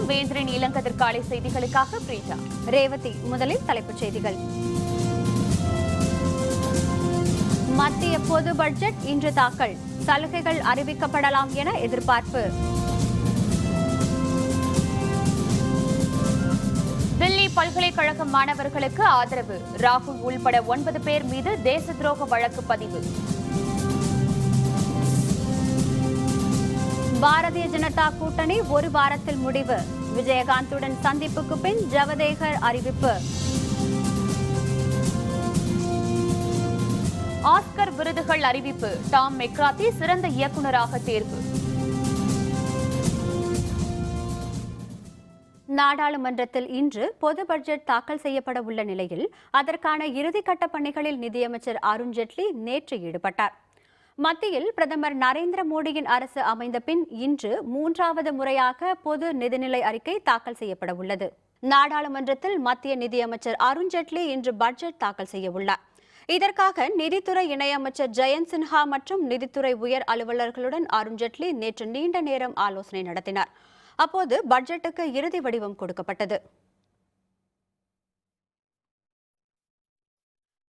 வேந்தரின் இளங்கதிர்காலை செய்திகளுக்காக பிரீதா. ரேவதி. முதலில் தலைப்புச் செய்திகள். மத்திய பொது பட்ஜெட் இன்று தாக்கல். சலுகைகள் அறிவிக்கப்படலாம் என எதிர்பார்ப்பு. தில்லி பல்கலைக்கழக மாணவர்களுக்கு ஆதரவு. ராகுல் உள்பட 9 பேர் மீது தேச துரோக வழக்கு பதிவு. பாரதிய ஜனதா கூட்டணி ஒரு வாரத்தில் முடிவு. விஜயகாந்துடன் சந்திப்புக்கு பின் ஜவடேகர் அறிவிப்பு. ஆஸ்கர் விருதுகள் அறிவிப்பு. டாம் மெக்ராத்தி சிறந்த இயக்குநராக தேர்வு. நாடாளுமன்றத்தில் இன்று பொது பட்ஜெட் தாக்கல் செய்யப்பட உள்ள நிலையில் அதற்கான இறுதிக்கட்ட பணிகளில் நிதியமைச்சர் அருண்ஜேட்லி நேற்று ஈடுபட்டார். மத்தியில் பிரதமர் நரேந்திர மோடியின் அரசு அமைந்த பின் இன்று 3வது முறையாக பொது நிதிநிலை அறிக்கை தாக்கல் செய்யப்பட உள்ளது. நாடாளுமன்றத்தில் மத்திய நிதியமைச்சர் அருண்ஜேட்லி இன்று பட்ஜெட் தாக்கல் செய்ய உள்ளார். இதற்காக நிதித்துறை இணையமைச்சர் ஜெயந்த் சின்ஹா மற்றும் நிதித்துறை உயர் அலுவலர்களுடன் அருண்ஜேட்லி நேற்று நீண்ட நேரம் ஆலோசனை நடத்தினார். அப்போது பட்ஜெட்டுக்கு இறுதி வடிவம் கொடுக்கப்பட்டது.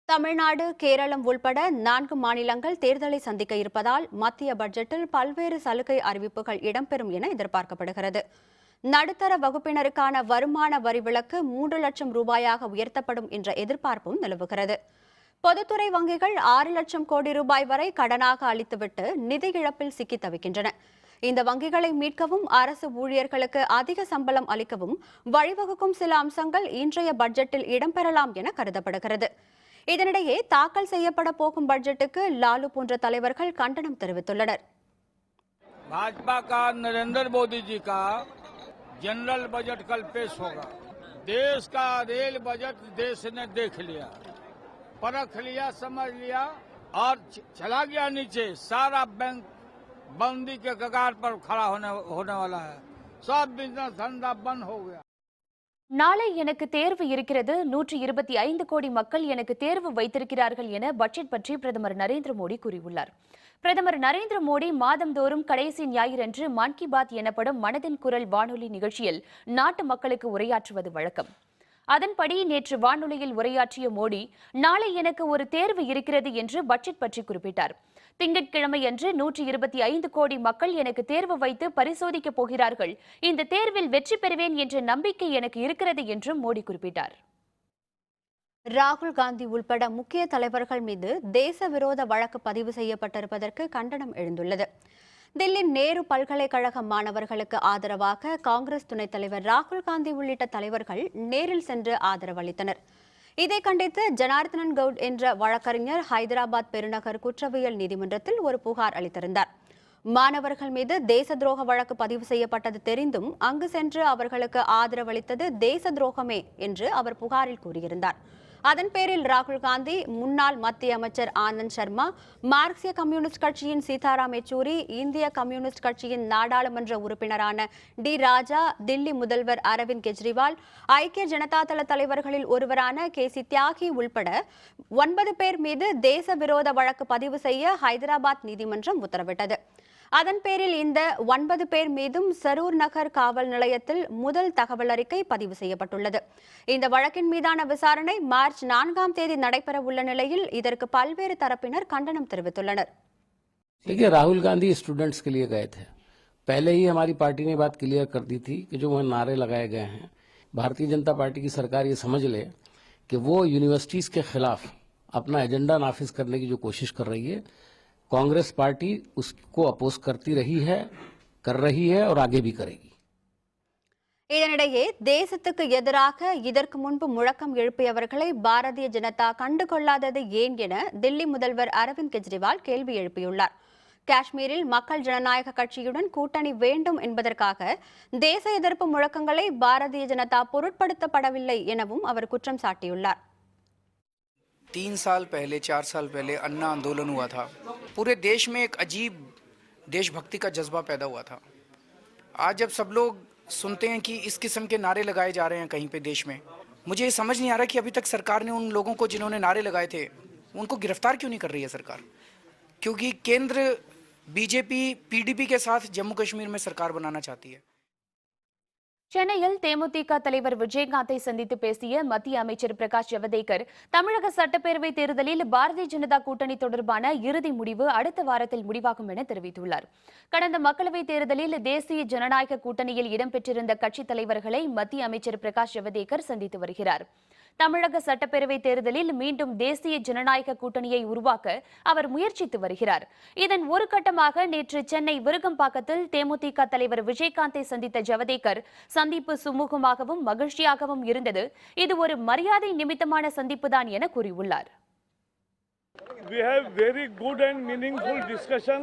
தமிழ்நாடு, கேரளம் உள்பட 4 மாநிலங்கள் தேர்தலை சந்திக்க இருப்பதால் மத்திய பட்ஜெட்டில் பல்வேறு சலுகை அறிவிப்புகள் இடம்பெறும் என எதிர்பார்க்கப்படுகிறது. நடுத்தர வகுப்பினருக்கான வருமான வரி விலக்கு 3 லட்சம் ரூபாயாக உயர்த்தப்படும் என்ற எதிர்பார்ப்பும் நிலவுகிறது. பொதுத்துறை வங்கிகள் 6 லட்சம் கோடி ரூபாய் வரை கடனாக அளித்துவிட்டு நிதி இழப்பில் சிக்கி தவிக்கின்றன. இந்த வங்கிகளை மீட்கவும் அரசு ஊழியர்களுக்கு அதிக சம்பளம் அளிக்கவும் வழிவகுக்கும் சில அம்சங்கள் இன்றைய பட்ஜெட்டில் இடம்பெறலாம் என கருதப்படுகிறது. இதனிடையே தாக்கல் செய்யப்பட போகும் பட்ஜெட்டுக்கு லாலு போன்ற தலைவர்கள் கண்டனம் தெரிவித்துள்ளனர். भाजपा का नरेंद्र मोदी जी का जनरल बजट कल पेश होगा. देश का रेल बजट देश ने देख लिया, परख लिया, समझ लिया और चला गया नीचे. सारा बैंक बंदी के कगार पर खड़ा होने वाला है. सब बिजनेस धंधा बंद हो गया. நாளை எனக்கு தேர்வு இருக்கிறது. 125 கோடி மக்கள் எனக்கு தேர்வு வைத்திருக்கிறார்கள் என பட்ஜெட் பற்றி பிரதமர் நரேந்திர மோடி கூறியுள்ளார். பிரதமர் நரேந்திர மோடி மாதந்தோறும் கடைசி ஞாயிறன்று மன் கி பாத் எனப்படும் மனதின் குரல் வானொலி நிகழ்ச்சியில் நாட்டு மக்களுக்கு உரையாற்றுவது வழக்கம். அதன்படி நேற்று வானொலியில் உரையாற்றிய மோடி, நாளை எனக்கு ஒரு தேர்வு இருக்கிறது என்று பட்ஜெட் பற்றி குறிப்பிட்டார். திங்கட்கிழமையன்று 125 கோடி மக்கள் எனக்கு தேர்வு வைத்து பரிசோதிக்கப் போகிறார்கள். இந்த தேர்வில் வெற்றி பெறுவேன் என்ற நம்பிக்கை எனக்கு இருக்கிறது என்றும் மோடி குறிப்பிட்டார். ராகுல் காந்தி உள்பட முக்கிய தலைவர்கள் மீது தேச விரோத வழக்கு பதிவு செய்யப்பட்டிருப்பதற்கு கண்டனம் எழுந்துள்ளது. தில்லி நேரு பல்கலைக்கழக மாணவர்களுக்கு ஆதரவாக காங்கிரஸ் துணைத் தலைவர் ராகுல் காந்தி உள்ளிட்ட தலைவர்கள் நேரில் சென்று ஆதரவு அளித்தனர். இதை கண்டித்து ஜனார்தனன் கவுட் என்ற வழக்கறிஞர் ஹைதராபாத் பெருநகர் குற்றவியல் நீதிமன்றத்தில் ஒரு புகார் அளித்திருந்தார். மாணவர்கள் மீது தேச துரோக வழக்கு பதிவு செய்யப்பட்டது தெரிந்தும் அங்கு சென்று அவர்களுக்கு ஆதரவளித்தது தேச துரோகமே என்று அவர் புகாரில் கூறியிருந்தார். அதன் பேரில் ராகுல் காந்தி, முன்னாள் மத்திய அமைச்சர் ஆனந்த் சர்மா, மார்க்சிய கம்யூனிஸ்ட் கட்சியின் சீதாராம் யெச்சூரி, இந்திய கம்யூனிஸ்ட் கட்சியின் நாடாளுமன்ற உறுப்பினரான டி ராஜா, தில்லி முதல்வர் அரவிந்த் கெஜ்ரிவால், ஐக்கிய ஜனதா தள தலைவர்களில் ஒருவரான கேசி தியாகி உள்பட 9 பேர் மீது தேச விரோத வழக்கு பதிவு செய்ய ஹைதராபாத் நீதிமன்றம் உத்தரவிட்டது. அதன் பேரில் இந்த 9 பேர் மீதும் சரூர் நகர் காவல் நிலையத்தில் முதல் தகவல் அறிக்கை பதிவு செய்யப்பட்டுள்ளது. இந்த வழக்கின் மீதான விசாரணை மார்ச் 4ஆம் தேதி நடைபெற உள்ள நிலையில் இதற்கு பல்வேறு தரப்பினர் கண்டனம் தெரிவித்துள்ளனர். देखिए, राहुल गांधी स्टूडेंट्स के लिए गए थे. पहले ही हमारी पार्टी ने बात क्लियर कर दी थी कि जो वहां नारे लगाए गए हैं, भारतीय जनता पार्टी की सरकार ये समझ ले कि वो यूनिवर्सिटीज के खिलाफ अपना एजेंडा नाफिज करने की जो कोशिश कर रही है, कांग्रेस पार्टी उसको अपोज करती रही है, कर रही है और आगे भी करेगी. இதனிடையே தேசத்துக்கு எதிராக இதற்கு முன்பு முழக்கம் எழுப்பியவர்களை பாரதிய ஜனதா கண்டுகொள்ளாதது ஏன் என தில்லி முதல்வர் அரவிந்த் கெஜ்ரிவால் கேள்வி எழுப்பியுள்ளார். காஷ்மீரில் மக்கள் ஜனநாயக கட்சியுடன் கூட்டணி வேண்டும் என்பதற்காக தேச எதிர்ப்பு முழக்கங்களை பாரதிய ஜனதா பொருட்படுத்தப்படவில்லை எனவும் அவர் குற்றம் சாட்டியுள்ளார். 3 साल पहले 4 साल पहले अन्ना आंदोलन हुआ था. पूरे देश में एक अजीब देशभक्ति का जज्बा पैदा हुआ था. आज जब सब लोग सुनते हैं कि इस किस्म के नारे लगाए जा रहे हैं कहीं पे देश में, मुझे ये समझ नहीं आ रहा कि अभी तक सरकार ने उन लोगों को जिन्होंने नारे लगाए थे उनको गिरफ्तार क्यों नहीं कर रही है सरकार. क्योंकि केंद्र बीजेपी पीडीपी के साथ जम्मू कश्मीर में सरकार बनाना चाहती है. சென்னையில் தேமுதிக தலைவர் விஜயகாந்தை சந்தித்து பேசிய மத்திய அமைச்சர் பிரகாஷ் ஜவடேகர், தமிழக சட்டப்பேரவை தேர்தலில் பாரதிய ஜனதா கூட்டணி தொடர்பான இறுதி முடிவு அடுத்த வாரத்தில் முடிவாகும் என தெரிவித்துள்ளார். கடந்த மக்களவைத் தேர்தலில் தேசிய ஜனநாயக கூட்டணியில் இடம்பெற்றிருந்த கட்சித் தலைவர்களை மத்திய அமைச்சர் பிரகாஷ் ஜவடேகர் சந்தித்து வருகிறார். தமிழக சட்டப்பேரவை தேர்தலில் மீண்டும் தேசிய ஜனநாயக கூட்டணியை உருவாக்க அவர் முயற்சித்து வருகிறார். இதன் ஒரு கட்டமாக நேற்று சென்னை விருகம்பாக்கத்தில் தேமுதிக தலைவர் விஜயகாந்தை சந்தித்த ஜவடேகர், சந்திப்பு சுமூகமாகவும் மகிழ்ச்சியாகவும் இருந்தது, இது ஒரு மரியாதை நிமித்தமான சந்திப்புதான் என கூறியுள்ளார். We have very good and meaningful discussion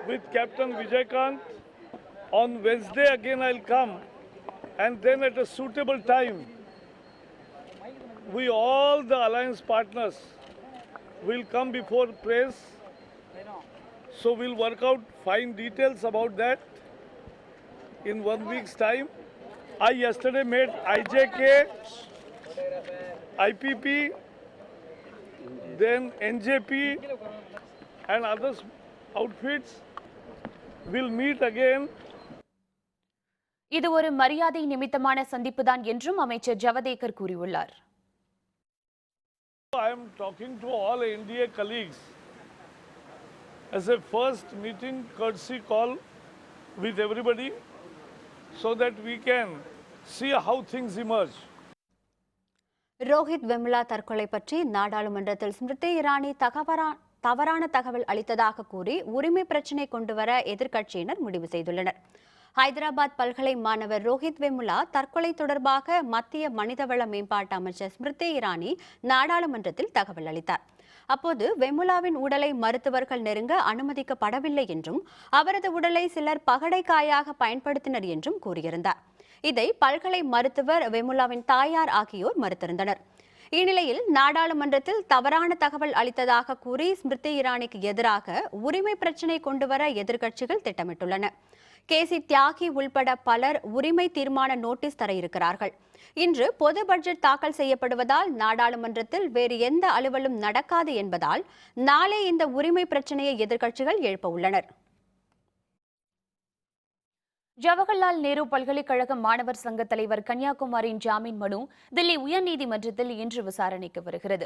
with Captain Vijaykanth. On Wednesday again I'll come, and then at a suitable time we all the alliance partners will come before press, so we'll work out fine details about that in 1 week's time. I yesterday met IJK, IPP, then NJP and other outfits will meet again. இது ஒரு மரியாதை நிமித்தமான சந்திப்புதான் என்றும் அமைச்சர் ஜவடேகர் கூறியுள்ளார். I am talking to all NDA colleagues as a first meeting courtesy call with everybody so that we can see how things emerge. Rohit Vemula தற்கொலை பற்றி நாடாளுமன்றத்தில் ஸ்மிருதி இரானி தவறான தகவல் அளித்ததாக கூறி உரிமை பிரச்சினை கொண்டுவர எதிர்க்கட்சியினர் முடிவு செய்துள்ளனர். ஹைதராபாத் பல்கலை மாணவர் ரோஹித் வெமுலா தற்கொலை தொடர்பாக மத்திய மனிதவள மேம்பாட்டு அமைச்சர் ஸ்மிருதி இரானி நாடாளுமன்றத்தில் தகவல் அளித்தார். அப்போது வெமுலாவின் உடலை மருத்துவர்கள் நெருங்க அனுமதிக்கப்படவில்லை என்றும் அவரது உடலை சிலர் பகடைக்காயாக பயன்படுத்தினர் என்றும் கூறியிருந்தார். இதை பல்கலை மருத்துவர் வெமுலாவின் தாயார் ஆகியோர் மறுத்திருந்தனர். இந்நிலையில் நாடாளுமன்றத்தில் தவறான தகவல் அளித்ததாக கூறி ஸ்மிருதி இரானிக்கு எதிராக உரிமை பிரச்சினை கொண்டுவர எதிர்க்கட்சிகள் திட்டமிட்டுள்ளன. கேசி தியாகி உள்பட பலர் உரிமை தீர்மான நோட்டீஸ் தர இருக்கிறார்கள். இன்று பொது பட்ஜெட் தாக்கல் செய்யப்படுவதால் நாடாளுமன்றத்தில் வேறு எந்த அலுவலும் நடக்காது என்பதால் நாளை இந்த உரிமை பிரச்சினையை எதிர்க்கட்சிகள் எழுப்ப உள்ளனர். ஜவஹர்லால் நேரு பல்கலைக்கழக மாணவர் சங்க தலைவர் கன்னியாகுமரியின் ஜாமீன் மனு தில்லி உயர்நீதிமன்றத்தில் இன்று விசாரணைக்கு வருகிறது.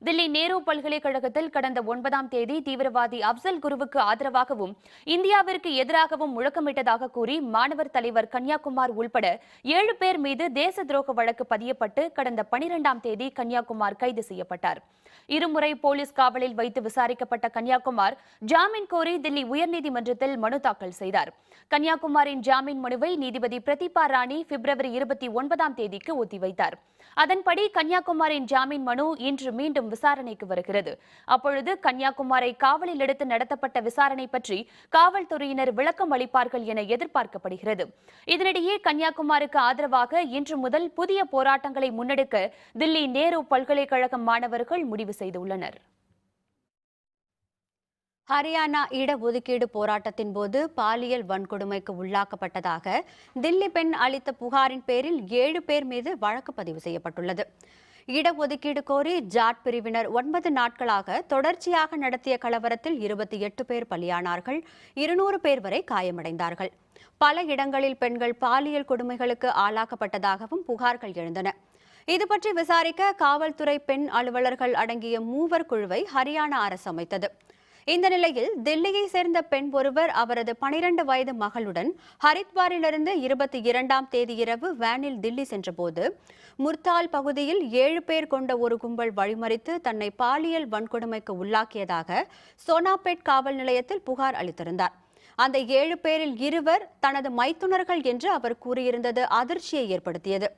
தில்லி நேரு பல்கலைக்கழகத்தில் கடந்த 9ஆம் தேதி தீவிரவாதி அப்சல் குருவுக்கு ஆதரவாகவும் இந்தியாவிற்கு எதிராகவும் முழக்கமிட்டதாக கூறி மாணவர் தலைவர் கன்னியாகுமார் உள்பட 7 பேர் மீது தேச துரோக வழக்கு பதியப்பட்டு கடந்த 12ஆம் தேதி கன்னியாகுமார் கைது செய்யப்பட்டார். இருமுறை போலீஸ் காவலில் வைத்து விசாரிக்கப்பட்ட கன்னியாகுமார் ஜாமீன் கோரி தில்லி உயர்நீதிமன்றத்தில் மனு தாக்கல் செய்தார். கன்னியாகுமாரின் ஜாமீன் மனுவை நீதிபதி பிரதீபா ராணி பிப்ரவரி 29ஆம் தேதிக்கு ஒத்திவைத்தார். அதன்படி கன்னியாகுமாரின் ஜாமீன் மனு இன்று மீண்டும் விசாரணைக்கு வருகிறது. அப்பொழுது கன்னியாகுமாரை காவலில் எடுத்து நடத்தப்பட்ட விசாரணை பற்றி காவல்துறையினர் விளக்கம் அளிப்பார்கள் என எதிர்பார்க்கப்படுகிறது. இதனிடையே கன்னியாகுமாருக்கு ஆதரவாக இன்று முதல் புதிய போராட்டங்களை முன்னெடுக்க தில்லி நேரு பல்கலைக்கழக மாணவர்கள் முடிவு செய்துள்ளனர். ஹரியானா இடஒதுக்கீடு போராட்டத்தின் போது பாலியல் வன்கொடுமைக்கு உள்ளாக்கப்பட்டதாக தில்லி பெண் அளித்த புகாரின் பேரில் 7 பேர் மீது வழக்கு பதிவு செய்யப்பட்டுள்ளது. இடஒதுக்கீடு கோரி ஜாட் பிரிவினர் 9 நாட்களாக தொடர்ச்சியாக நடத்திய கலவரத்தில் 28 பேர் பலியானார்கள், 200 பேர் வரை காயமடைந்தார்கள். பல இடங்களில் பெண்கள் பாலியல் கொடுமைகளுக்கு ஆளாக்கப்பட்டதாகவும் புகார்கள் எழுந்தன. இதுபற்றி விசாரிக்க காவல்துறை பெண் அலுவலர்கள் அடங்கிய 3 குழுவை ஹரியானா அரசு அமைத்தது. இந்த நிலையில் தில்லியை சேர்ந்த பெண் ஒருவர் அவரது 12 வயது மகளுடன் ஹரித்வாரிலிருந்து 22ஆம் தேதி இரவு வேனில் தில்லி சென்றபோது முர்தால் பகுதியில் 7 பேர் கொண்ட ஒரு கும்பல் வழிமறித்து தன்னை பாலியல் வன்கொடுமைக்கு உள்ளாக்கியதாக சோனாபேட் காவல் நிலையத்தில் புகார் அளித்திருந்தார். அந்த 7 பேரில் 2 தனது மைத்துனர்கள் என்று அவர் கூறியிருந்தது அதிர்ச்சியை ஏற்படுத்தியது.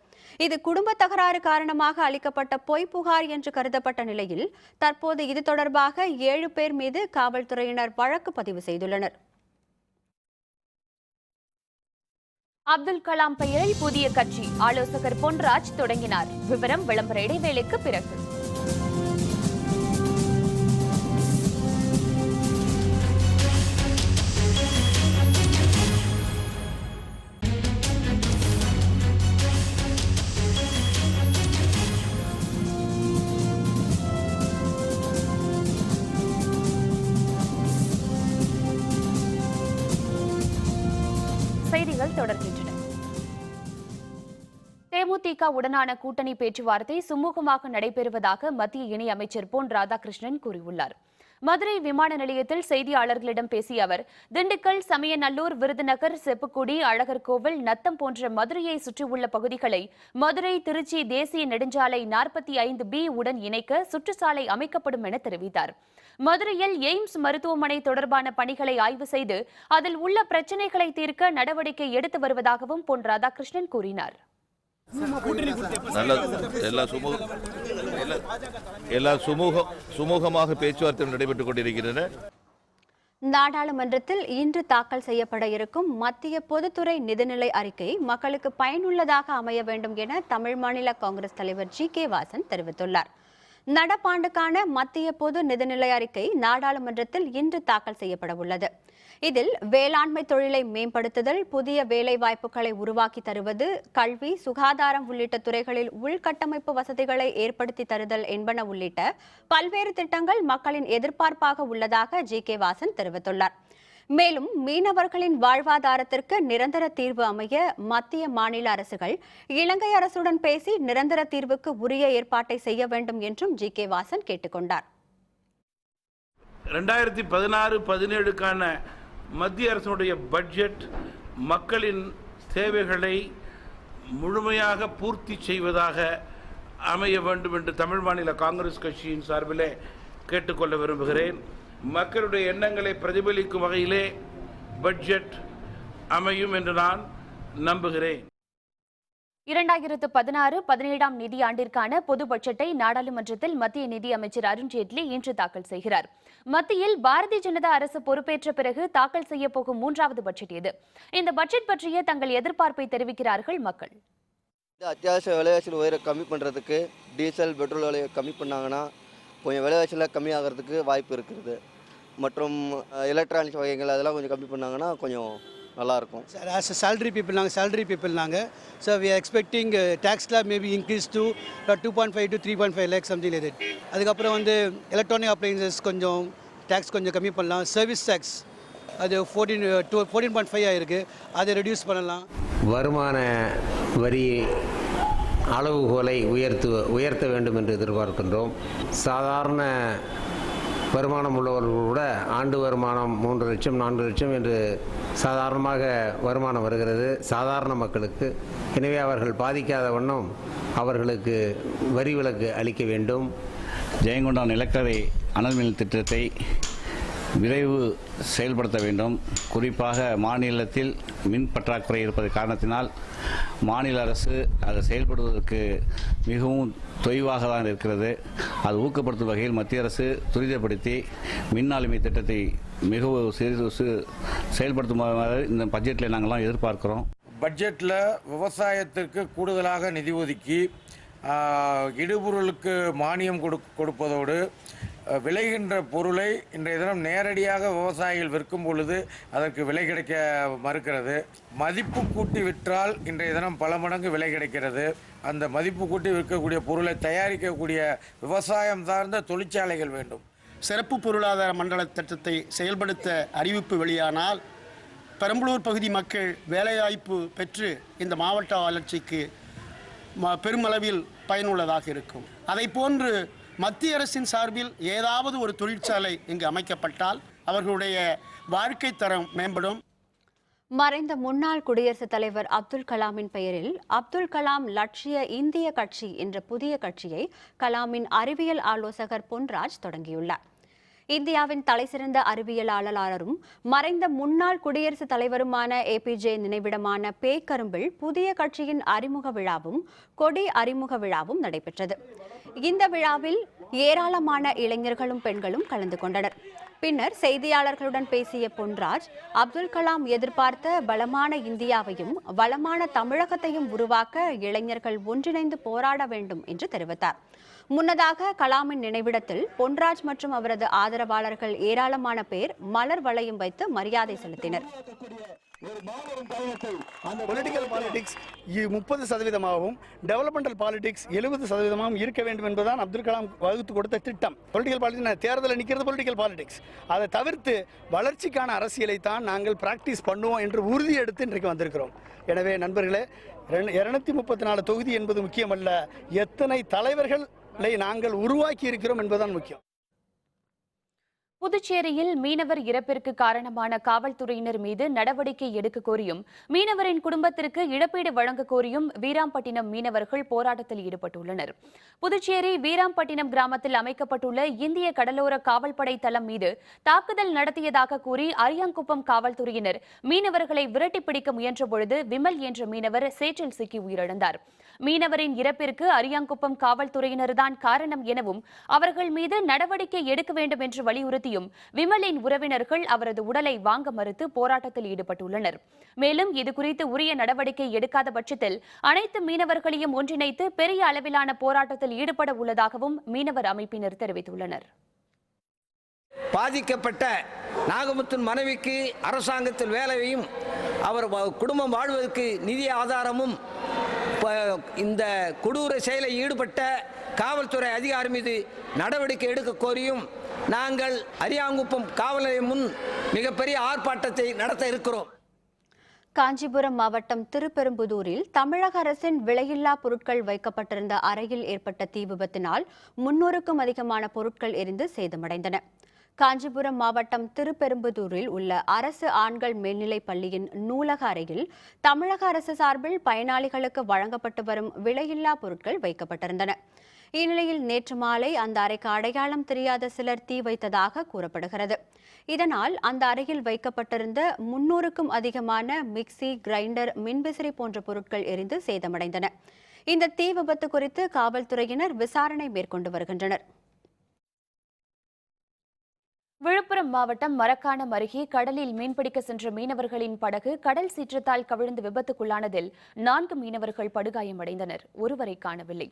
இது குடும்ப தகராறு காரணமாக அளிக்கப்பட்ட பொய் புகார் என்று கருதப்பட்ட நிலையில் தற்போது இது தொடர்பாக 7 பேர் மீது காவல்துறையினர் வழக்கு பதிவு செய்துள்ளனர். அப்துல் கலாம் பெயரில் புதிய கட்சி ஆலோசகர் பொன்ராஜ் தொடங்கினார். விவரம் விளம்பர இடைவேளைக்கு பிறகு. செய்திகள் தொடர்கின்றன. தேமுதிக உடனான கூட்டணி பேச்சுவார்த்தை சுமூகமாக நடைபெறுவதாக மத்திய இணையமைச்சர் பொன் ராதாகிருஷ்ணன் கூறியுள்ளார். மதுரை விமான நிலையத்தில் செய்தியாளர்களிடம் பேசிய அவர், திண்டுக்கல், சமயநல்லூர், விருதுநகர், செப்புக்குடி, அழகர்கோவில், நத்தம் போன்ற மதுரையை சுற்றியுள்ள பகுதிகளை மதுரை திருச்சி தேசிய நெடுஞ்சாலை 45B உடன் இணைக்க சுற்றுச்சாலை அமைக்கப்படும் என தெரிவித்தார். மதுரையில் எய்ம்ஸ் மருத்துவமனை தொடர்பான பணிகளை ஆய்வு செய்து அதில் உள்ள பிரச்சினைகளை தீர்க்க நடவடிக்கை எடுத்து வருவதாகவும் பொன் ராதாகிருஷ்ணன் கூறினார். சுமூகமாக பேச்சுவார்த்தை நடைபெற்றுக் கொண்டிருக்கின்றன. நாடாளுமன்றத்தில் இன்று தாக்கல் செய்யப்பட இருக்கும் மத்திய பொதுத்துறை நிதிநிலை அறிக்கை மக்களுக்கு பயனுள்ளதாக அமைய வேண்டும் என தமிழ் மாநில காங்கிரஸ் தலைவர் ஜி.கே. வாசன் தெரிவித்துள்ளார். நடப்பாண்டுக்கான மத்திய பொது நிதிநிலை அறிக்கை நாடாளுமன்றத்தில் இன்று தாக்கல் செய்யப்பட உள்ளது. இதில் வேளாண்மை தொழிலை மேம்படுத்துதல், புதிய வேலை வாய்ப்புகளை உருவாக்கி தருவது, கல்வி, சுகாதாரம் உள்ளிட்ட துறைகளில் உள்கட்டமைப்பு வசதிகளை ஏற்படுத்தி தருதல் என்பன உள்ளிட்ட பல்வேறு திட்டங்கள் மக்களின் எதிர்பார்ப்பாக உள்ளதாக ஜி.கே. வாசன் தெரிவித்துள்ளார். மேலும் மீனவர்களின் வாழ்வாதாரத்திற்கு நிரந்தர தீர்வு அமைய மத்திய மாநில அரசுகள் இலங்கை அரசுடன் பேசி நிரந்தர தீர்வுக்கு உரிய ஏற்பாட்டை செய்ய வேண்டும் என்றும் ஜி.கே. வாசன் கேட்டுக்கொண்டார். 2016-17க்கான மத்திய அரசுடைய பட்ஜெட் மக்களின் தேவைகளை முழுமையாக பூர்த்தி செய்வதாக அமைய வேண்டும் என்று தமிழ் மாநில காங்கிரஸ் கட்சியின் சார்பிலே கேட்டுக்கொள்ள விரும்புகிறேன். மக்களுடைய எண்ணங்களை பிரதிபலிக்கும் வகையிலே பட்ஜெட் அமையும் என்று நான் நம்புகிறேன். 2016-17 நிதியாண்டிற்கான பொது பட்ஜெட்டை நாடாளுமன்றத்தில் மத்திய நிதி அமைச்சர் அருண்ஜேட்லி இன்று தாக்கல் செய்கிறார். மத்தியில் பாரதிய ஜனதா அரசு பொறுப்பேற்ற பிறகு தாக்கல் செய்ய போகும் 3வது பட்ஜெட் இது. இந்த பட்ஜெட் பற்றிய தங்கள் எதிர்பார்ப்பை தெரிவிக்கிறார்கள் மக்கள். அத்தியாவசிய விலைவாசிகள் உயர கம்மி பண்ணுறதுக்கு டீசல், பெட்ரோல் விலையை கம்மி பண்ணாங்கன்னா கொஞ்சம் விலைவாசியில் கம்மியாகிறதுக்கு வாய்ப்பு இருக்குது. மற்றும் எலக்ட்ரானிக்ஸ் வகைகள் அதெல்லாம் கொஞ்சம் கம்மி பண்ணாங்கன்னா கொஞ்சம் நல்லாயிருக்கும். Sir, as a salary people நாங்கள் so we are expecting tax slab maybe increase to 2.5 to 3.5 lakhs something like that. அதுக்கப்புறம் எலக்ட்ரானிக் அப்ளையன்சஸ் கொஞ்சம் டேக்ஸ் கொஞ்சம் கம்மி பண்ணலாம். சர்வீஸ் டேக்ஸ் அது 14.5 ஆகிருக்கு, அதை ரெடியூஸ் பண்ணலாம். வருமான வரி அளவுகோலை உயர்த்த வேண்டும் என்று எதிர்பார்க்கின்றோம். சாதாரண வருமானம் உள்ளவர்கள் கூட ஆண்டு வருமானம் 3 லட்சம் 4 லட்சம் என்று சாதாரணமாக வருமானம் வருகிறது சாதாரண மக்களுக்கு. எனவே அவர்கள் பாதிக்காத வண்ணம் அவர்களுக்கு வரி விலக்கு அளிக்க வேண்டும். ஜெயங்கொண்டான் நிலக்கரை அனல் மின் திட்டத்தை விரைவு செயல்படுத்த வேண்டும். குறிப்பாக மாநிலத்தில் மின் பற்றாக்குறை இருப்பது காரணத்தினால் மாநில அரசு அதை செயல்படுவதற்கு மிகவும் தொய்வாக தான் இருக்கிறது. அது ஊக்கப்படுத்தும் வகையில் மத்திய அரசு துரிதப்படுத்தி மின் ஆளுமை திட்டத்தை மிகவும் செயல்படுத்துமாறு இந்த பட்ஜெட்டில் நாங்கள்லாம் எதிர்பார்க்கிறோம். பட்ஜெட்டில் விவசாயத்திற்கு கூடுதலாக நிதி ஒதுக்கி இடுபொருளுக்கு மானியம் கொடுப்பதோடு விளைகின்ற பொருளை இன்றைய தினம் நேரடியாக விவசாயிகள் விற்கும் பொழுது அதற்கு விலை கிடைக்க மறுக்கிறது. மதிப்பு கூட்டி விற்றால் இன்றைய தினம் பல மடங்கு விலை கிடைக்கிறது. அந்த மதிப்பு கூட்டி விற்கக்கூடிய பொருளை தயாரிக்கக்கூடிய விவசாயம் சார்ந்த தொழிற்சாலைகள் வேண்டும். சிறப்பு பொருளாதார மண்டல திட்டத்தை செயல்படுத்த அறிவிப்பு வெளியானால் பெரம்பலூர் பகுதி மக்கள் வேலைவாய்ப்பு பெற்று இந்த மாவட்ட வளர்ச்சிக்கு பெருமளவில் பயனுள்ளதாக இருக்கும். அதை போன்று மத்திய அரசின் சார்பில் ஏதாவது ஒரு தொழிற்சாலை இங்கு அமைக்கப்பட்டால் அவர்களுடைய வாழ்க்கை தரம் மேம்படும். மறைந்த முன்னாள் குடியரசுத் தலைவர் அப்துல் கலாமின் பெயரில் அப்துல் கலாம் லட்சிய இந்திய கட்சி என்ற புதிய கட்சியை கலாமின் அறிவியல் ஆலோசகர் பொன்ராஜ் தொடங்கியுள்ளார். இந்தியாவின் தலைசிறந்த அறிவியலாளரும் மறைந்த முன்னாள் குடியரசுத் தலைவருமான ஏபிஜே நினைவிடமான பேக்கரும்பில் புதிய கட்சியின் அறிமுக விழாவும் கொடி அறிமுக விழாவும் நடைபெற்றது. இந்த விழாவில் ஏராளமான இளைஞர்களும் பெண்களும் கலந்து கொண்டனர். பின்னர் செய்தியாளர்களுடன் பேசிய பொன்ராஜ், அப்துல் கலாம் எதிர்பார்த்த பலமான இந்தியாவையும் வளமான தமிழகத்தையும் உருவாக்க இளைஞர்கள் ஒன்றிணைந்து போராட வேண்டும் என்று தெரிவித்தார். முன்னதாக கலாமின் நினைவிடத்தில் பொன்ராஜ் மற்றும் அவரது ஆதரவாளர்கள் ஏராளமான பேர் மலர் வளையம் வைத்து மரியாதை செலுத்தினர். பொலிட்டிக்கல் பாலிடிக்ஸ் 30%, டெவலப்மெண்டல் பாலிடிக்ஸ் 70% இருக்க வேண்டும் என்பதுதான் அப்துல் கலாம் வகுத்து கொடுத்த திட்டம். பொலிட்டிக்கல் பாலிடிக்ஸ் தேர்தலில் நிற்கிறது பொலிட்டிக்கல் பாலிடிக்ஸ். அதை தவிர்த்து வளர்ச்சிக்கான அரசியலை தான் நாங்கள் பிராக்டிஸ் பண்ணுவோம் என்று உறுதி எடுத்து இன்றைக்கு வந்திருக்கிறோம். எனவே நண்பர்களே, 234 தொகுதி என்பது முக்கியமல்ல, எத்தனை தலைவர்களை நாங்கள் உருவாக்கி இருக்கிறோம் என்பதுதான் முக்கியம். புதுச்சேரியில் மீனவர் இறப்பிற்கு காரணமான காவல்துறையினர் மீது நடவடிக்கை எடுக்க கோரியும் மீனவரின் குடும்பத்திற்கு இழப்பீடு வழங்க கோரியும் வீராம்பட்டினம் மீனவர்கள் போராட்டத்தில் ஈடுபட்டுள்ளனர். புதுச்சேரி வீராம்பட்டினம் கிராமத்தில் அமைக்கப்பட்டுள்ள இந்திய கடலோர காவல்படை தளம் மீது தாக்குதல் நடத்தியதாக கூறி அரியாங்குப்பம் காவல்துறையினர் மீனவர்களை விரட்டி பிடிக்க முயன்றபொழுது விமல் என்ற மீனவர் சேற்றில் சிக்கி உயிரிழந்தார். மீனவரின் இறப்பிற்கு அரியாங்குப்பம் காவல்துறையினர்தான் காரணம் எனவும் அவர்கள் மீது நடவடிக்கை எடுக்க வேண்டும் என்று வலியுறுத்தி விமலின் உறவினர்கள் அவரது உடலை வாங்க மறுத்து போராட்டத்தில் ஈடுபட்டுள்ளனர். மேலும் இதுகுறித்து உரிய நடவடிக்கை எடுக்காத பட்சத்தில் அனைத்து மீனவர்களையும் ஒன்றிணைத்து பெரிய அளவிலான போராட்டத்தில் ஈடுபட உள்ளதாகவும் மீனவர் அமைப்பினர் தெரிவித்துள்ளனர். பாதிக்கப்பட்ட நாகமுத்தின் மனைவிக்கு அரசாங்கத்தில் வேலையும் அவர் குடும்பம் வாழ்வதற்கு நிதி ஆதாரமும் இந்த கொடூர செயலில் ஈடுபட்ட காவல்துறை அதிகாரி மீது நடவடிக்கை எடுக்க கோரியும் நாங்கள் அரியாங்குப்பம் காவல் நிலையம் முன் மிகப்பெரிய ஆர்ப்பாட்டத்தை நடத்த இருக்கிறோம். காஞ்சிபுரம் மாவட்டம் திருப்பெரும்புதூரில் தமிழக அரசின் விலையில்லா பொருட்கள் வைக்கப்பட்டிருந்த அறையில் ஏற்பட்ட தீ விபத்தினால் 300க்கும் அதிகமான பொருட்கள் எரிந்து சேதமடைந்தன. காஞ்சிபுரம் மாவட்டம் திருப்பெரும்புதூரில் உள்ள அரசு ஆண்கள் மேல்நிலைப் பள்ளியின் நூலக அறையில் தமிழக அரசு சார்பில் பயனாளிகளுக்கு வழங்கப்பட்டு வரும் விலையில்லா பொருட்கள் வைக்கப்பட்டிருந்தன. இந்நிலையில் நேற்று மாலை அந்த அறைக்கு அடையாளம் தெரியாத சிலர் தீ வைத்ததாக கூறப்படுகிறது. இதனால் அந்த அறையில் வைக்கப்பட்டிருந்த 300க்கும் அதிகமான மிக்சி, கிரைண்டர், மின்விசிறி போன்ற பொருட்கள் எரிந்து சேதமடைந்தன. இந்த தீ விபத்து குறித்து காவல்துறையினர் விசாரணை மேற்கொண்டு வருகின்றனர். விழுப்புரம் மாவட்டம் மரக்காணம் அருகே கடலில் மீன்பிடிக்க சென்ற மீனவர்களின் படகு கடல் சீற்றத்தால் கவிழ்ந்து விபத்துக்குள்ளானதில் 4 மீனவர்கள் படுகாயமடைந்தனர். ஒருவரை காணவில்லை.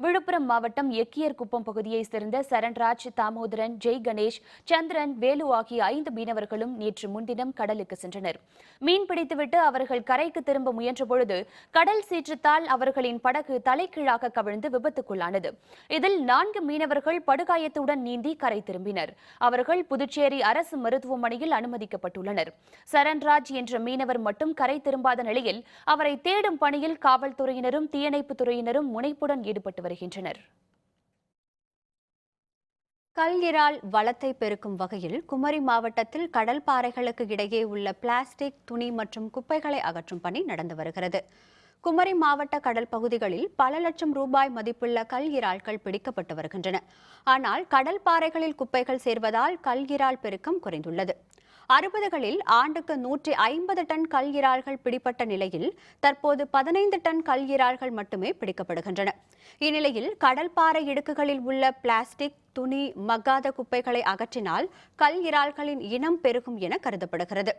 விழுப்புரம் மாவட்டம் எக்கியர் குப்பம் பகுதியைச் சேர்ந்த சரண்ராஜ், தாமோதரன், ஜெய் கணேஷ், சந்திரன், வேலு ஆகிய 5 மீனவர்களும் நேற்று முன்தினம் கடலுக்கு சென்றனர். மீன் பிடித்துவிட்டு அவர்கள் கரைக்கு திரும்ப முயன்றபொழுது கடல் சீற்றத்தால் அவர்களின் படகு தலைகீழாக கவிழ்ந்து விபத்துக்குள்ளானது. இதில் 4 மீனவர்கள் படுகாயத்துடன் நீந்தி கரை திரும்பினர். அவர்கள் புதுச்சேரி அரசு மருத்துவமனையில் அனுமதிக்கப்பட்டுள்ளனர். சரண்ராஜ் என்ற மீனவர் மட்டும் கரை திரும்பாத நிலையில் அவரை தேடும் பணியில் காவல்துறையினரும் தீயணைப்புத் துறையினரும் முனைப்புடன் ஈடுபட்டு வருகின்றனர். கல்இறால் வளத்தை பெருக்கும் வகையில் குமரி மாவட்டத்தில் கடல் பாறைகளுக்கு இடையே உள்ள பிளாஸ்டிக், துணி மற்றும் குப்பைகளை அகற்றும் பணி நடந்து வருகிறது. குமரி மாவட்ட கடல் பகுதிகளில் பல லட்சம் ரூபாய் மதிப்புள்ள கல் இறால்கள் பிடிக்கப்பட்டு வருகின்றன. ஆனால் கடல் பாறைகளில் குப்பைகள் சேர்வதால் கல் இறால் பெருக்கம் குறைந்துள்ளது. 60களில் ஆண்டுக்கு 150 டன் கல் இறால்கள் பிடிப்பட்ட நிலையில் தற்போது 15 டன் கல் இறால்கள் மட்டுமே பிடிக்கப்படுகின்றன. இந்நிலையில் கடல் பாறை இடுக்குகளில் உள்ள பிளாஸ்டிக், துணி, மக்காத குப்பைகளை அகற்றினால் கல் இறால்களின் இனம் பெருகும் என கருதப்படுகிறது.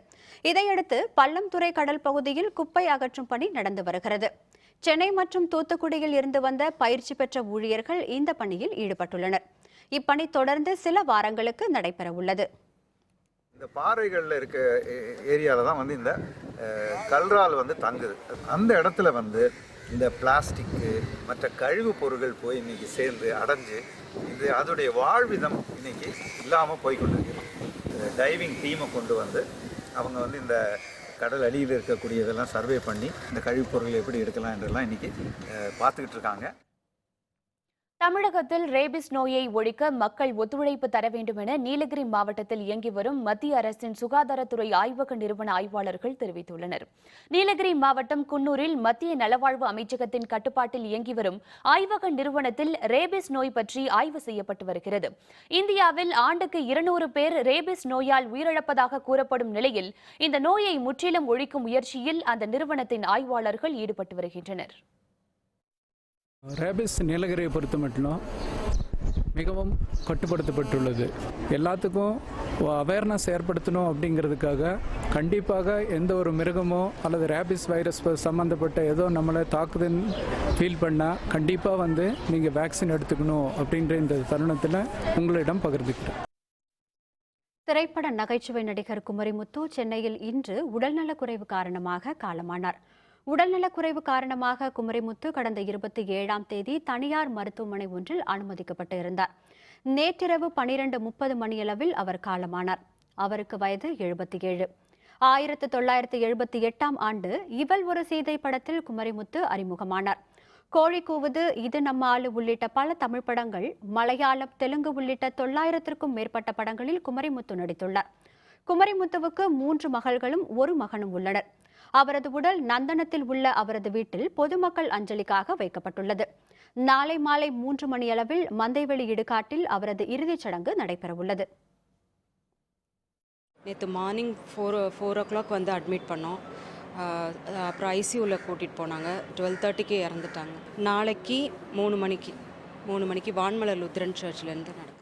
இதையடுத்து பள்ளம்துறை கடல் பகுதியில் குப்பை அகற்றும் பணி நடந்து வருகிறது. சென்னை மற்றும் தூத்துக்குடியில் இருந்து வந்த பயிற்சி பெற்ற ஊழியர்கள் இந்த பணியில் ஈடுபட்டுள்ளனர். இப்பணி தொடர்ந்து சில வாரங்களுக்கு நடைபெற உள்ளது. இந்த பாறைகளில் இருக்க ஏரியாவில் தான் இந்த கல்றால் தங்குது. அந்த இடத்துல இந்த பிளாஸ்டிக்கு மற்ற கழிவு பொருட்கள் போய் இன்னைக்கு சேர்ந்து அடைஞ்சு இது அதோடைய வாழ்விதம் இன்னைக்கு இல்லாமல் போய்கொண்டிருக்கு. டைவிங் டீமை கொண்டு அவங்க இந்த கடல் அடியில் இருக்கக்கூடியதெல்லாம் சர்வே பண்ணி இந்த கழிவுப் பொருட்களை எப்படி எடுக்கலாம் என்றெல்லாம் இன்னைக்கு பார்த்துக்கிட்டு இருக்காங்க. தமிழகத்தில் ரேபிஸ் நோயை ஒழிக்க மக்கள் ஒத்துழைப்பு தர வேண்டும் என நீலகிரி மாவட்டத்தில் இயங்கி வரும் மத்திய அரசின் சுகாதாரத்துறை ஆய்வக நிறுவன ஆய்வாளர்கள் தெரிவித்துள்ளனர். நீலகிரி மாவட்டம் குன்னூரில் மத்திய நலவாழ்வு அமைச்சகத்தின் கட்டுப்பாட்டில் இயங்கி வரும் ஆய்வக நிறுவனத்தில் ரேபிஸ் நோய் பற்றி ஆய்வு செய்யப்பட்டு வருகிறது. இந்தியாவில் ஆண்டுக்கு 200 பேர் ரேபிஸ் நோயால் உயிரிழப்பதாக கூறப்படும் நிலையில் இந்த நோயை முற்றிலும் ஒழிக்கும் முயற்சியில் அந்த நிறுவனத்தின் ஆய்வாளர்கள் ஈடுபட்டு வருகின்றனர். ரேபிஸ் நீலகிரியை பொறுத்த மட்டும் மிகவும் கட்டுப்படுத்தப்பட்டுள்ளது. எல்லாத்துக்கும் அவேர்னஸ் ஏற்படுத்தணும் அப்படிங்கிறதுக்காக கண்டிப்பாக எந்த ஒரு மிருகமோ அல்லது ரேபிஸ் வைரஸ் சம்மந்தப்பட்ட ஏதோ நம்மளை தாக்குதுன்னு ஃபீல் பண்ணால் கண்டிப்பாக நீங்கள் வேக்சின் எடுத்துக்கணும் அப்படின்ற இந்த தருணத்தில் உங்களிடம் பகிர்ந்துக்கிறேன். திரைப்பட நகைச்சுவை நடிகர் குமரிமுத்து சென்னையில் இன்று உடல்நலக்குறைவு காரணமாக காலமானார். உடல்நலக்குறைவு காரணமாக குமரிமுத்து கடந்த 27ஆம் தேதி தனியார் மருத்துவமனை ஒன்றில் அனுமதிக்கப்பட்டு இருந்தார். நேற்றிரவு 12:30 மணியளவில் அவர் காலமானார். அவருக்கு வயது 77. 1978ஆம் ஆண்டு இவள் ஒரு சீதை படத்தில் குமரிமுத்து அறிமுகமானார். கோழி கூவுது, இது நம்ம ஆளு உள்ளிட்ட பல தமிழ் படங்கள், மலையாளம், தெலுங்கு உள்ளிட்ட 900க்கும் மேற்பட்ட படங்களில் குமரிமுத்து நடித்துள்ளார். குமரிமுத்துவுக்கு 3 மகள்களும் 1 மகனும் உள்ளனர். அவரது உடல் நந்தனத்தில் உள்ள அவரது வீட்டில் பொதுமக்கள் அஞ்சலிக்காக வைக்கப்பட்டுள்ளது. நாளை மாலை 3 மணியளவில் மந்தைவெளி இடுகாட்டில் அவரது இறுதிச் சடங்கு நடைபெறவுள்ளது. நேற்று மார்னிங் 4 o'clock வந்து அட்மிட் பண்ணோம். அப்புறம் ஐசியூவில் கூட்டிகிட்டு போனாங்க. 12:30க்கு இறந்துட்டாங்க. நாளைக்கு 3 மணிக்கு வான்மலர் லுத்ரன் சர்ச்லேருந்து நடக்குது.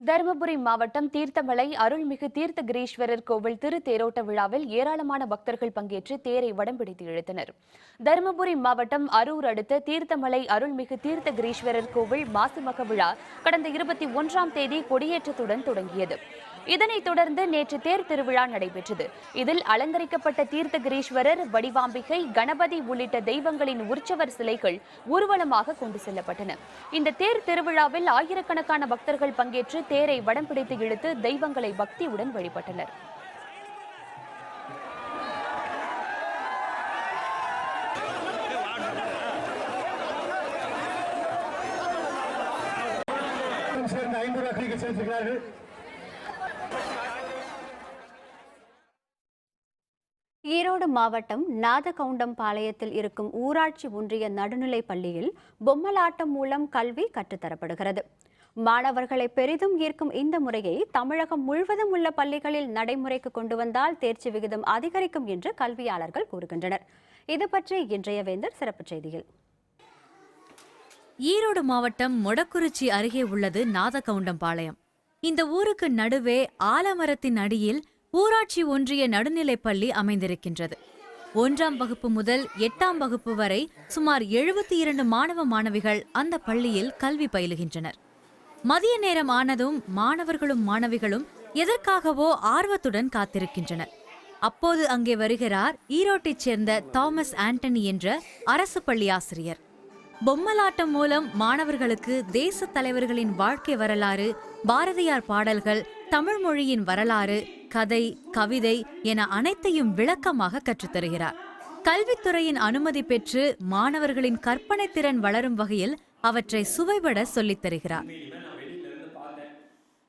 தருமபுரி மாவட்டம் தீர்த்தமலை அருள்மிகு தீர்த்தகிரீஸ்வரர் கோவில் திருத்தேரோட்ட விழாவில் ஏராளமான பக்தர்கள் பங்கேற்று தேரை வடம் பிடித்து இழுத்தனர். தருமபுரி மாவட்டம் அரூர் அடுத்த தீர்த்தமலை அருள்மிகு தீர்த்தகிரீஸ்வரர் கோவில் மாசிமக விழா கடந்த 21ஆம் தேதி கொடியேற்றத்துடன் தொடங்கியது. இதனைத் தொடர்ந்து நேற்று தேர் திருவிழா நடைபெற்றது. இதில் அலங்கரிக்கப்பட்ட தீர்த்தகிரீஸ்வரர், வடிவாம்பிகை, கணபதி உள்ளிட்ட தெய்வங்களின் உற்சவர் சிலைகள் ஊர்வலமாக கொண்டு செல்லப்பட்டன. இந்த தேர் திருவிழாவில் ஆயிரக்கணக்கான பக்தர்கள் பங்கேற்று தேரை வடம் பிடித்து இழுத்து தெய்வங்களை பக்தியுடன் வழிபட்டனர். ஈரோடு மாவட்டம் நாதகவுண்டம்பாளையத்தில் இருக்கும் ஊராட்சி ஒன்றிய நடுநிலைப் பள்ளியில் பொம்மலாட்டம் மூலம் கல்வி கற்றுத்தரப்படுகிறது. மாணவர்களை பெரிதும் ஈர்க்கும் இந்த முறையை தமிழகம் முழுவதும் உள்ள பள்ளிகளில் நடைமுறைக்கு கொண்டு வந்தால் தேர்ச்சி விகிதம் அதிகரிக்கும் என்று கல்வியாளர்கள் கூறுகின்றனர். இது பற்றி இன்றைய வேந்தர் சிறப்பு செய்தியில். ஈரோடு மாவட்டம் மொடக்குறிச்சி அருகே உள்ளது நாதகவுண்டம்பாளையம். இந்த ஊருக்கு நடுவே ஆலமரத்தின் அடியில் ஊராட்சி ஒன்றிய நடுநிலைப்பள்ளி அமைந்திருக்கின்றது. 1ஆம் வகுப்பு முதல் 8ஆம் வகுப்பு வரை சுமார் 72 மாணவ மாணவிகள் அந்த பள்ளியில் கல்வி பயிலுகின்றனர். மதிய நேரம் ஆனதும் மாணவர்களும் மாணவிகளும் எதற்காகவோ ஆர்வத்துடன் காத்திருக்கின்றனர். அப்போது அங்கே வருகிறார் ஈரோட்டைச் சேர்ந்த தாமஸ் ஆண்டனி என்ற அரசு பள்ளி ஆசிரியர். பொம்மலாட்டம் மூலம் மாணவர்களுக்கு தேச தலைவர்களின் வாழ்க்கை வரலாறு, பாரதியார் பாடல்கள், தமிழ் மொழியின் வரலாறு, கதை, கவிதை என அனைத்தையும் விளக்கமாக கற்றுத்தருகிறார். கல்வித்துறையின் அனுமதி பெற்று மாணவர்களின் கற்பனை திறன் வளரும் வகையில் அவற்றை சுவைபட சொல்லித் தருகிறார்.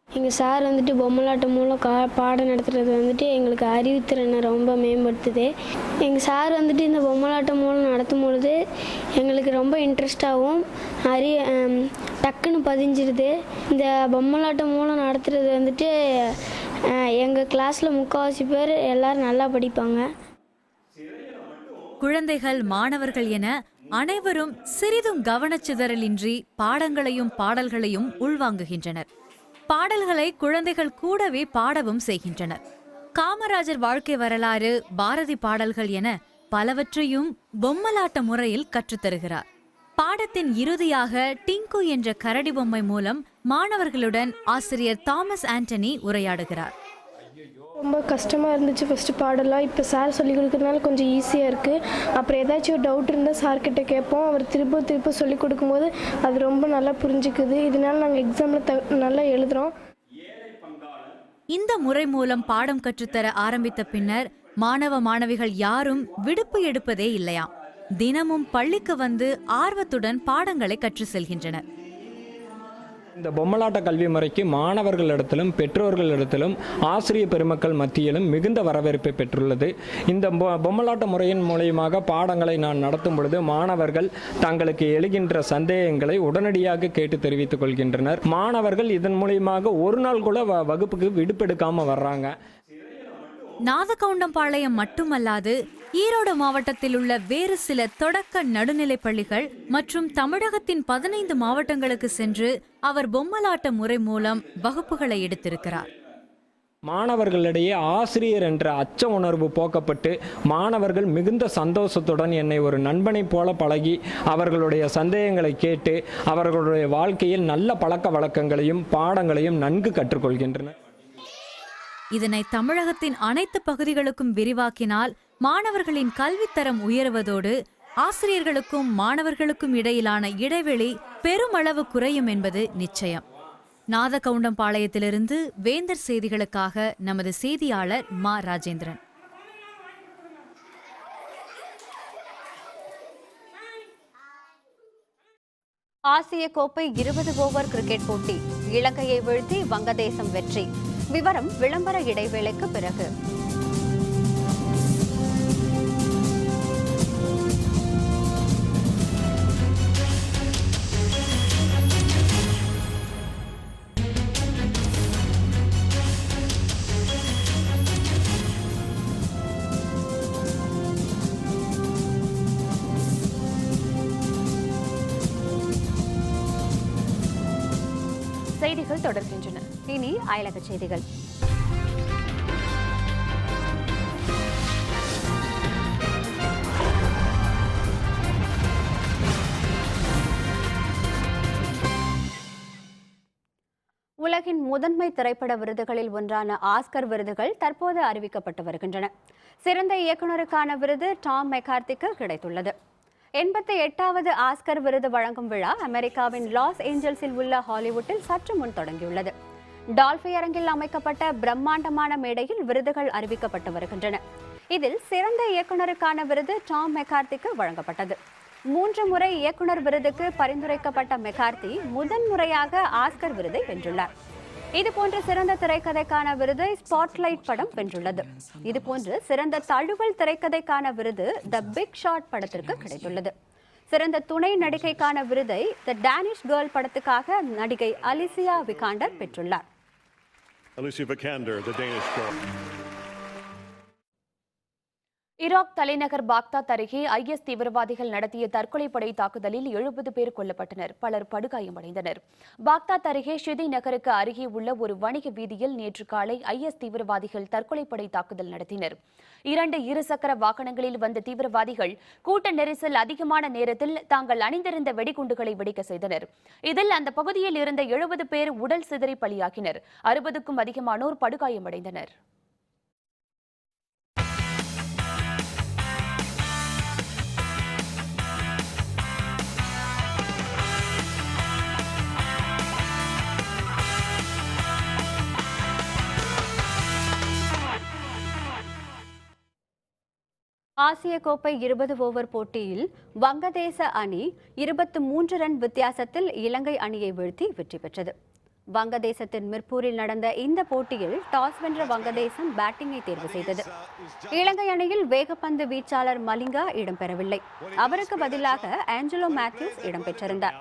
எங்கள் சார் வந்துட்டு பொம்மலாட்டம் மூலம் பாடம் நடத்துகிறது வந்துட்டு எங்களுக்கு அறிவுத்திறனை ரொம்ப மேம்படுத்துது. எங்கள் சார் வந்துட்டு இந்த பொம்மலாட்டம் மூலம் நடத்தும் பொழுது எங்களுக்கு ரொம்ப இன்ட்ரெஸ்டாகவும் டக்குன்னு பதிஞ்சிருது. இந்த பொம்மலாட்டம் மூலம் நடத்துகிறது வந்துட்டு எங்கள் கிளாஸில் முக்கால்வாசி பேர் எல்லாரும் நல்லா படிப்பாங்க. குழந்தைகள், மாணவர்கள் என அனைவரும் சிறிதும் கவனச்சிதறலின்றி பாடங்களையும் பாடல்களையும் உள்வாங்குகின்றனர். பாடல்களை குழந்தைகள் கூடவே பாடவும் செய்கின்றனர். காமராஜர் வாழ்க்கை வரலாறு, பாரதி பாடல்கள் என பலவற்றையும் பொம்மலாட்ட முறையில் கற்றுத்தருகிறார். பாடத்தின் இறுதியாக டிங்கு என்ற கரடி பொம்மை மூலம் மாணவர்களுடன் ஆசிரியர் தாமஸ் ஆண்டனி உரையாடுகிறார். ரொம்ப கஷ்டமாக இருந்துச்சு ஃபஸ்ட்டு பாடலாம். இப்போ சார் சொல்லிக் கொடுக்குறதுனால கொஞ்சம் ஈஸியாக இருக்குது. அப்புறம் ஏதாச்சும் ஒரு டவுட் இருந்தால் சார்கிட்ட கேட்போம். அவர் திரும்ப சொல்லிக் கொடுக்கும்போது அது ரொம்ப நல்லா புரிஞ்சுக்குது. இதனால நாங்கள் எக்ஸாமில் நல்லா எழுதுகிறோம். இந்த முறை மூலம் பாடம் கற்றுத்தர ஆரம்பித்த பின்னர் மாணவ மாணவிகள் யாரும் விடுப்பு எடுப்பதே இல்லையாம். தினமும் பள்ளிக்கு வந்து ஆர்வத்துடன் பாடங்களை கற்று செல்கின்றனர். இந்த பொம்மலாட்ட கல்வி முறைக்கு மாணவர்களிடத்திலும் பெற்றோர்களிடத்திலும் ஆசிரிய பெருமக்கள் மத்தியிலும் மிகுந்த வரவேற்பை பெற்றுள்ளது. இந்த பொம்மலாட்ட முறையின் மூலமாக பாடங்களை நான் நடத்தும் பொழுது மாணவர்கள் தங்களுக்கு எழுகின்ற சந்தேகங்களை உடனடியாக கேட்டு தெரிவித்துக் கொள்கின்றனர். மாணவர்கள் இதன் மூலமாக ஒரு நாள் கூட வகுப்புக்கு விடுப்பெடுக்காம வர்றாங்க. நாதகவுண்டம்பாளையம் மட்டுமல்லாது ஈரோடு மாவட்டத்தில் உள்ள வேறு சில தொடக்க நடுநிலை பள்ளிகள் மற்றும் தமிழகத்தின் 15 மாவட்டங்களுக்கு சென்று அவர் பொம்மலாட்ட முறை மூலம் வகுப்புகளை எடுத்திருக்கிறார். மாணவர்களிடையே ஆசிரியர் என்ற அச்ச உணர்வு போக்கப்பட்டு மாணவர்கள் மிகுந்த சந்தோஷத்துடன் என்னை ஒரு நண்பனைப் போல பழகி அவர்களுடைய சந்தேகங்களை கேட்டு அவர்களுடைய வாழ்க்கையில் நல்ல பழக்க வழக்கங்களையும் பாடங்களையும் நன்கு கற்றுக்கொள்கின்றனர். இதனை தமிழகத்தின் அனைத்து பகுதிகளுக்கும் விரிவாக்கினால் மாணவர்களின் கல்வித்தரம் உயருவதோடு ஆசிரியர்களுக்கும் மாணவர்களுக்கும் இடையிலான இடைவெளி பெருமளவு குறையும் என்பது நிச்சயம். நாதகவுண்டம்பாளையத்திலிருந்து வேந்தர் செய்திகளுக்காக நமது செய்தியாளர் மா ராஜேந்திரன். ஆசிய கோப்பை 20 ஓவர் கிரிக்கெட் போட்டி இலங்கையை வீழ்த்தி வங்கதேசம் வெற்றி. விவரம் விளம்பர இடைவேளைக்கு பிறகு. செய்திகள் தொடர்கின்றன. இனி அயலக செய்திகள். உலகின் முதன்மை திரைப்பட விருதுகளில் ஒன்றான ஆஸ்கர் விருதுகள் தற்போது அறிவிக்கப்பட்டு வருகின்றன. சிறந்த இயக்குநருக்கான விருது டாம் மெக்கார்த்திக்கு கிடைத்துள்ளது. 88வது ஆஸ்கர் விருது வழங்கும் விழா அமெரிக்காவின் லாஸ் ஏஞ்சல்ஸில் உள்ள ஹாலிவுட்டில் சற்று முன் தொடங்கியுள்ளது. டால்பி அரங்கில் அமைக்கப்பட்ட பிரம்மாண்டமான மேடையில் விருதுகள் அறிவிக்கப்பட்டு வருகின்றன. இதில் சிறந்த இயக்குநருக்கான விருது டாம் மெக்கார்த்திக்கு வழங்கப்பட்டது. 3 முறை இயக்குனர் விருதுக்கு பரிந்துரைக்கப்பட்ட மெக்கார்த்தி முதன்முறையாக ஆஸ்கர் விருதை வென்றுள்ளார். இதுபோன்று சிறந்த திரைக்கதைக்கான விருதை ஸ்பாட்லைட் படம் வென்றுள்ளது. இதுபோன்று சிறந்த தழுவல் திரைக்கதைக்கான விருது த பிக் ஷாட் படத்திற்கு கிடைத்துள்ளது. சிறந்த துணை நடிகைக்கான விருதை த டேனிஷ் கேர்ள் படத்துக்காக நடிகை அலிசியா விகாண்டர் பெற்றுள்ளார். ஈராக் தலைநகர் பாக்தாத் அருகே IS தீவிரவாதிகள் நடத்திய தற்கொலைப்படை தாக்குதலில் 70 பேர் கொல்லப்பட்டனர், பலர் படுகாயமடைந்தனர். பாக்தாத் அருகே ஷிதி நகருக்கு அருகே உள்ள ஒரு வணிக வீதியில் நேற்று காலை IS தீவிரவாதிகள் தற்கொலைப்படை தாக்குதல் நடத்தினர். 2 இருசக்கர வாகனங்களில் வந்த தீவிரவாதிகள் கூட்ட நெரிசல் அதிகமான நேரத்தில் தாங்கள் அணிந்திருந்த வெடிகுண்டுகளை வெடிக்க செய்தனர். இதில் அந்த பகுதியில் இருந்த 70 பேர் உடல் சிதறி பலியாகினர். 60க்கும் அதிகமானோர் படுகாயமடைந்தனர். ஆசிய கோப்பை 20 ஓவர் போட்டியில் வங்கதேச அணி 23 ரன் வித்தியாசத்தில் இலங்கை அணியை வீழ்த்தி வெற்றி பெற்றது. வங்கதேசத்தின் மிர்பூரில் நடந்த இந்த போட்டியில் டாஸ் வென்ற வங்கதேசம் பேட்டிங்கை தேர்வு செய்தது. இலங்கை அணியில் வேகப்பந்து வீச்சாளர் மலிங்கா இடம்பெறவில்லை. அவருக்கு பதிலாக ஆஞ்சலோ மேத்யூஸ் இடம்பெற்றிருந்தார்.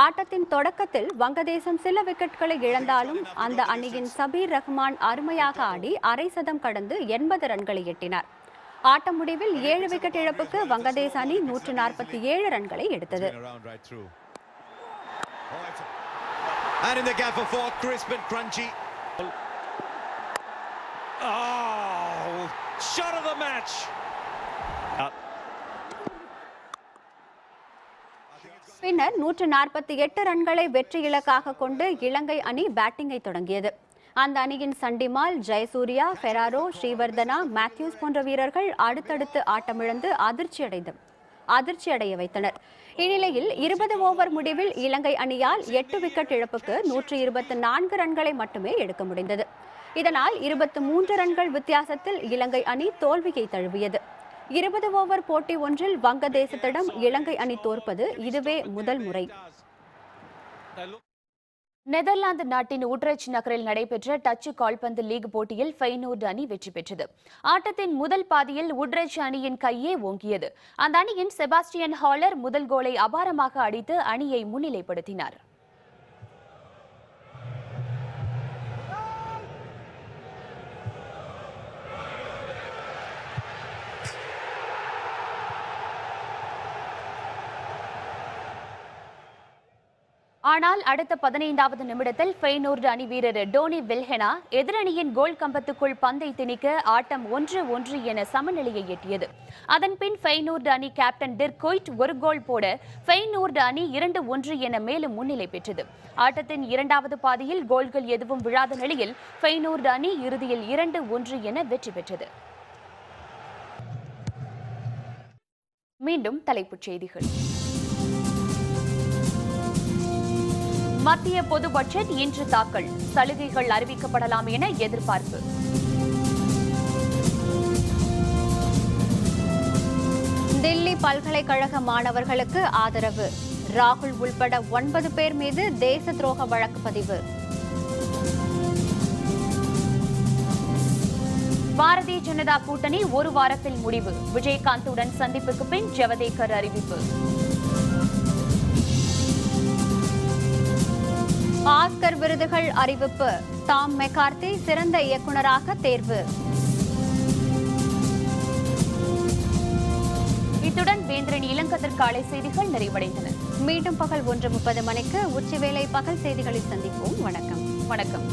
ஆட்டத்தின் தொடக்கத்தில் வங்கதேசம் சில விக்கெட்டுகளை இழந்தாலும் அந்த அணியின் சபீர் ரஹ்மான் அருமையாக ஆடி அரை சதம் கடந்து 80 ரன்களை எட்டினார். ஆட்ட முடிவில் 7 விக்கெட் இழப்புக்கு வங்கதேச அணி 147 ரன்களை எடுத்தது. And in the gap for 4, crisp and crunchy. Oh, shot of the match. பின்னர் 148 ரன்களை வெற்றி இலக்காக கொண்டு இலங்கை அணி பேட்டிங்கை தொடங்கியது. அந்த அணியின் சண்டிமால், ஜெயசூர்யா, ஃபெராரோ, ஸ்ரீவர்தனா, மேத்யூஸ் போன்ற வீரர்கள் அடுத்தடுத்து ஆட்டமிழந்து அதிர்ச்சியடைய வைத்தனர். இந்நிலையில் 20 ஓவர் முடிவில் இலங்கை அணியால் 8 விக்கெட் இழப்புக்கு 124 ரன்களை மட்டுமே எடுக்க முடிந்தது. இதனால் 23 ரன்கள் வித்தியாசத்தில் இலங்கை அணி தோல்வியை தழுவியது. 20 ஓவர் போட்டி ஒன்றில் வங்கதேசத்திடம் இலங்கை அணி தோற்பது இதுவே முதல் முறை. நெதர்லாந்து நாட்டின் ஊட்ரெச் நகரில் நடைபெற்ற டச்சு கால்பந்து லீக் போட்டியில் ஃபெய்னோர்டு அணி வெற்றி பெற்றது. ஆட்டத்தின் முதல் பாதியில் ஊட்ரெச் அணியின் கையே ஓங்கியது. அந்த அணியின் செபாஸ்டியன் ஹாலர் முதல் கோலை அபாரமாக அடித்து அணியை முன்னிலைப்படுத்தினார். ஆனால் அடுத்த 15வது நிமிடத்தில் ஃபெய்னோர்டு அணி வீரர் டோனி வில்ஹெனா எதிரணியின் கோல் கம்பத்துக்குள் பந்தை திணிக்க ஆட்டம் 1-1 என சமநிலையை எட்டியது. அதன்பின் ஃபெய்னோர்டு அணி கேப்டன் டிர்க் கொய்ட் ஒரு கோல் போட ஃபெய்னோர்டு அணி 2-1 என மேலும் முன்னிலை பெற்றது. ஆட்டத்தின் 2வது பாதியில் கோல்கள் எதுவும் விழாத நிலையில் ஃபெய்னோர்டு அணி இறுதியில் 2-1 என வெற்றி பெற்றது. மீண்டும் தலைப்புச் செய்திகள். மத்திய பொது பட்ஜெட் இன்று தாக்கல். சலுகைகள் அறிவிக்கப்படலாம் என எதிர்பார்ப்பு. தில்லி பல்கலைக்கழக மாணவர்களுக்கு ஆதரவு. ராகுல் உள்பட 9 பேர் மீது தேச துரோக வழக்கு பதிவு. பாரதிய ஜனதா கூட்டணி ஒரு வாரத்தில் முடிவு. விஜயகாந்துடன் சந்திப்புக்கு பின் ஜவடேகர் அறிவிப்பு. ஆஸ்கர் விருதுகள் அறிவிப்பு. டாம் மெக்கார்த்தி சிறந்த இயக்குனராக தேர்வு. இத்துடன் வேந்திரன் இளங்கதிர் காலை செய்திகள் நிறைவடைந்தன. மீண்டும் பகல் 1:30 மணிக்கு உச்சிவேளை பகல் செய்திகளில் சந்திப்போம். வணக்கம். வணக்கம்.